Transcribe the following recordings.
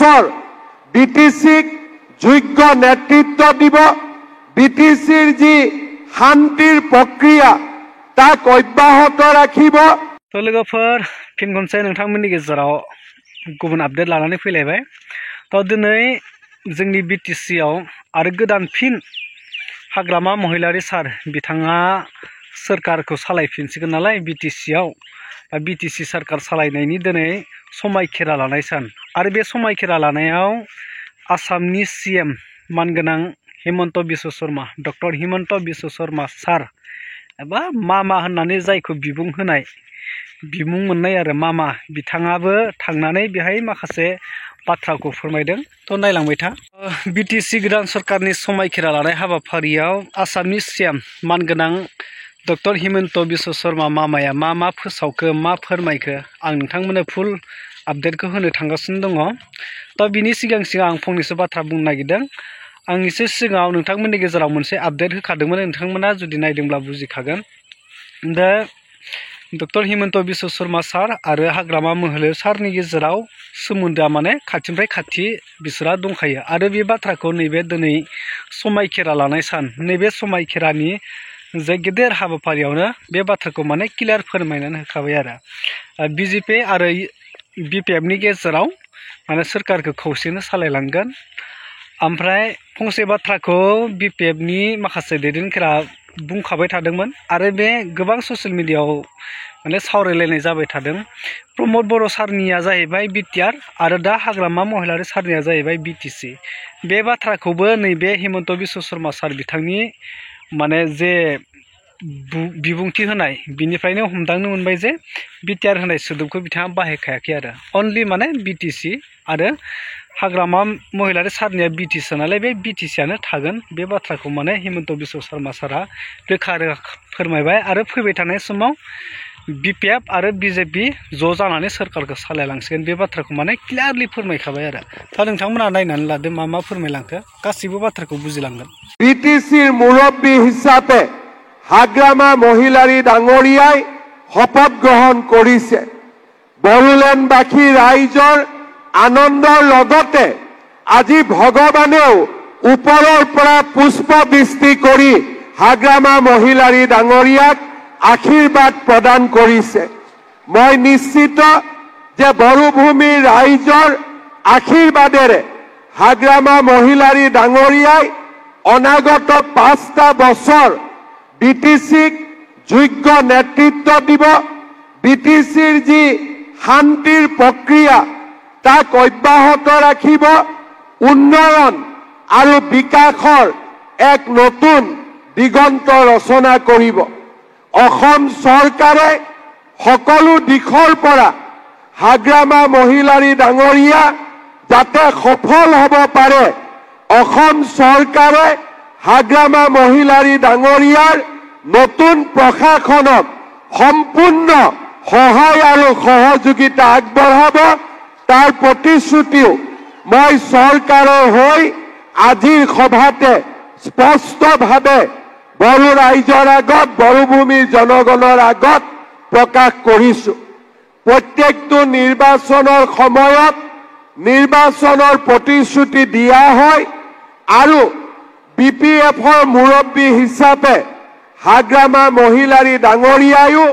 বছৰ বিটিচিক যোগ্য নেতৃত্ব দিব বিটিচিৰ যি শান্তিৰ প্ৰক্ৰিয়া তাক অব্যাহত ৰাখিব लोगोफोर फिन खनसे नोंथांमोननि गेजेराव गुबुन आपडेट लानानै फैलायबाय दिनै जोंनि बिटिसि आव आरो गोदान फिन हाग्रामा महिलारी सार बिथाङा सोरखारखौ सालायफिनसिगोन नालाय बिटिसि आव बिटिसि सोरखार सालायनायनि दिनै समायखेरा लानाय सान आरो बे समायखेरा लानायाव आसामनि सीएम मानगोनां हिमन्त बिश्व शर्मा डक्टर हिमन्त बिश्व शर्मा सार एबा मामा होननानै जायखौ बिबुं होनाय बिमुं मोननाय आरो मामा बिथाङाबो थांनानै बेहाय माखासे बाथ्राखौ फोरमायदों नायलांबाय था बिटिसि गोदान सरकारनि समायखेरा लानाय हाबाफारियाव आसामनि सीएम मानगोनां डक्टर हिमन्त बिश्व शर्मा मामाया मा फोसावखो मा फोरमायखो आं नोंथांमोननो फुल आपडेटखौ होनो थांगासिनो दङ बिनि सिगां आं फंनैसो बाथ्रा बुंनो नागिरदों आं एसे सिगाङाव नोंथांमोननि गेजेराव मोनसे आपडेट होखादोंमोन नोंथांमोना जुदि नायदोंब्ला बुजिखागोन दा डक्टर हिमन्त बिश्व शर्मा सार आरो हाग्रामा महिलारी सारनि गेजेराव सोमोन्दोआ माने खाथिनिफ्राय खाथि बिसोरा दंखायो आरो बे बाथ्राखौ नैबे दिनै समायखेरा लानाय सान नैबे समायखेरानि जे गेदेर हाबाफारियावनो बे बाथ्राखौ माने क्लियार फोरमायनानै होखाबाय आरो बिजेपि आरो बिपिएफनि गेजेराव माने सोरखारखौ खौसेनो सालायलांगोन ओमफ्राय फंसे बाथ्राखौ बिपिएफनि माखासे दैदेनगिरिफोरा बुंखाबाय थादोंमोन आरो बे गोबां ससियेल मिडियायाव माने सावरायलायनाय जाबाय थादों प्रमद बर' सारनिया जाहैबाय बिटिआर आरो दा हाग्रामा महिलारी सारनिया जाहैबाय बिटिसि बे बाथ्राखौबो नैबे हिमन्त बिश्व शर्मा सार बिथांनि माने जे बिबुंथि होनाय बिनिफ्रायनो हमदांनो मोनबाय जे बिटिआर होनाय सोदोबखौ बिथाङा बाहायखायाखै आरो अनलि माने बिटिसि आरो हाग्रामा महिलारी सारनिया बिटिसि नालाय बे बिटिसियानो थागोन बे बाथ्राखौ माने हिमन्त बिश्व शर्मा सारा रोखा फोरमायबाय आरो फैबाय थानाय समाव बिपिएफ आरो बिजेपि ज' जानानै सोरखारखौ सालायलांसिगोन बे बाथ्राखौ माने क्लियारलि फोरमायखाबाय आरो नोंथांमोना नायनानै लादो मा फोरमायलांखो गासैबो बाथ्राखौ बुजिलांगोन बिटिसिर मुरब्बी हिसापे हाग्रामा महिलारी डाঙৰীয়াই শপত গ্ৰহণ কৰিছে বড়োলেণ্ডবাসী ৰাইজৰ আনন্দৰ লগতে আজি ভগৱানেও ওপৰৰ পৰা পুষ্প বৃষ্টি কৰি হাগ্ৰামা মহিলাৰী ডাঙৰীয়াক আশীৰ্বাদ প্ৰদান কৰিছে মই নিশ্চিত যে বড়োভূমিৰ ৰাইজৰ আশীৰ্বাদেৰে হাগ্ৰামা মহিলাৰী ডাঙৰীয়াই অনাগত 5টা বছৰ বিটিচিক যোগ্য নেতৃত্ব দিব বিটিচিৰ যি শান্তিৰ প্ৰক্ৰিয়া তাক অব্যাহত ৰাখিব উন্নয়ন আৰু বিকাশৰ এক নতুন দিগন্ত ৰচনা কৰিব অসম চৰকাৰে সকলো দিশৰ পৰা হাগ্ৰামা মহিলাৰী ডাঙৰীয়া যাতে সফল হ'ব পাৰে অসম চৰকাৰে হাগ্ৰামা মহিলাৰী ডাঙৰীয়াৰ নতুন প্ৰশাসনক সম্পূৰ্ণ সহায় আৰু সহযোগিতা আগবঢ়াব তাৰ প্ৰতিশ্ৰুতিও মই চৰকাৰৰ হৈ আজিৰ সভাতে স্পষ্টভাৱে বড়ো ৰাইজৰ আগত বড়োভূমিৰ জনগণৰ আগত প্ৰকাশ কৰিছো প্ৰত্যেকটো নিৰ্বাচনৰ সময়ত নিৰ্বাচনৰ প্ৰতিশ্ৰুতি দিয়া হয় আৰু বিপিএফৰ মুৰব্বী হিচাপে হাগ্ৰামা মহিলাৰী ডাঙৰীয়ায়ো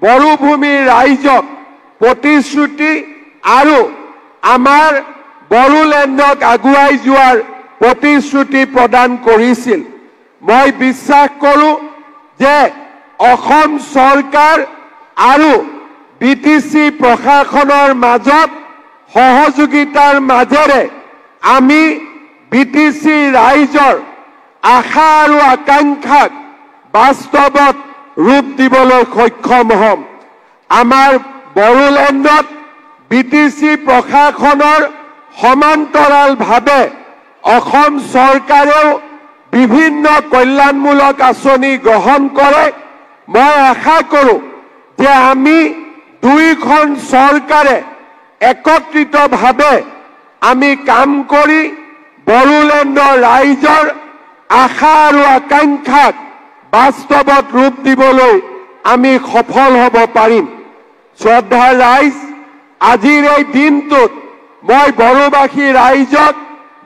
বড়োভূমিৰ ৰাইজক প্ৰতিশ্ৰুতি আৰু আমাৰ বড়োলেণ্ডক আগুৱাই যোৱাৰ প্ৰতিশ্ৰুতি প্ৰদান কৰিছিল মই বিশ্বাস কৰোঁ যে অসম চৰকাৰ আৰু বিটিচি প্ৰশাসনৰ মাজত সহযোগিতাৰ মাজেৰে আমি বিটিচি ৰাইজৰ আশা আৰু আকাংক্ষাক বাস্তৱত ৰূপ দিবলৈ সক্ষম হ'ম আমাৰ বড়োলেণ্ডত বিটিচি প্ৰশাসনৰ সমান্তৰালভাৱে অসম চৰকাৰেও বিভিন্ন কল্যাণমূলক আঁচনি গ্ৰহণ কৰে মই আশা কৰোঁ যে আমি দুইখন চৰকাৰে একত্ৰিতভাৱে আমি কাম কৰি বড়োলেণ্ডৰ ৰাইজৰ আশা আৰু আকাংক্ষাক বাস্তৱত ৰূপ দিবলৈ আমি সফল হ'ব পাৰিম শ্ৰদ্ধাৰ ৰাইজ আজিৰ এই দিনটোত মই বড়োবাসী ৰাইজক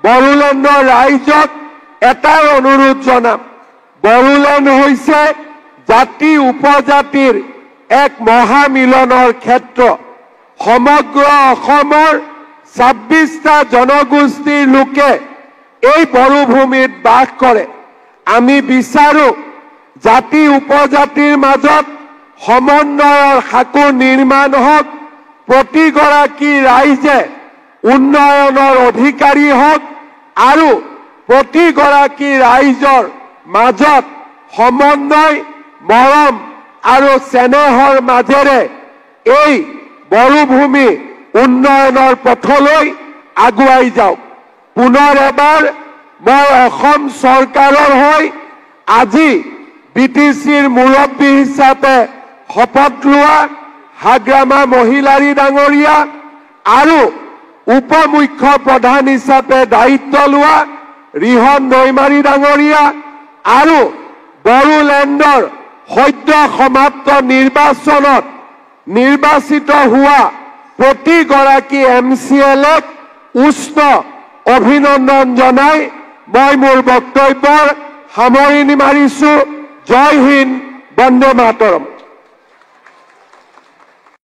বড়োলেণ্ডৰ ৰাইজক এটাই অনুৰোধ জনাম বড়োলেণ্ড হৈছে জাতি উপজাতিৰ এক মহামিলনৰ ক্ষেত্ৰ সমগ্ৰ অসমৰ 26টা জনগোষ্ঠীৰ লোকে এই বড়োভূমিত বাস কৰে আমি বিচাৰো জাতি উপজাতিৰ মাজত সমন্বয়ৰ সাঁকো নিৰ্মাণ হওক প্ৰতিগৰাকী ৰাইজে উন্নয়নৰ অধিকাৰী হওক আৰু প্ৰতিগৰাকী ৰাইজৰ মাজত সমন্বয় মৰম আৰু স্নেহৰ মাজেৰে এই বড়োভূমি উন্নয়নৰ পথলৈ আগুৱাই যাওক পুনৰ এবাৰ মই অসম চৰকাৰৰ হৈ আজি বিটিচিৰ মুৰব্বী হিচাপে শপত লোৱা হাগ্ৰামা মহিলাৰী ডাঙৰীয়া আৰু উপমুখ্য প্ৰধান হিচাপে দায়িত্ব লোৱা ৰিহন দৈমাৰী ডাঙৰীয়া আৰু বড়োলেণ্ডৰ সদ্য সমাপ্ত নিৰ্বাচনত নিৰ্বাচিত হোৱা প্ৰতিগৰাকী MCLক উষ্ণ অভিনন্দন জনাই মই মোৰ বক্তব্যৰ সামৰণি মাৰিছো জয় হিন্দ বন্দে মাতৰম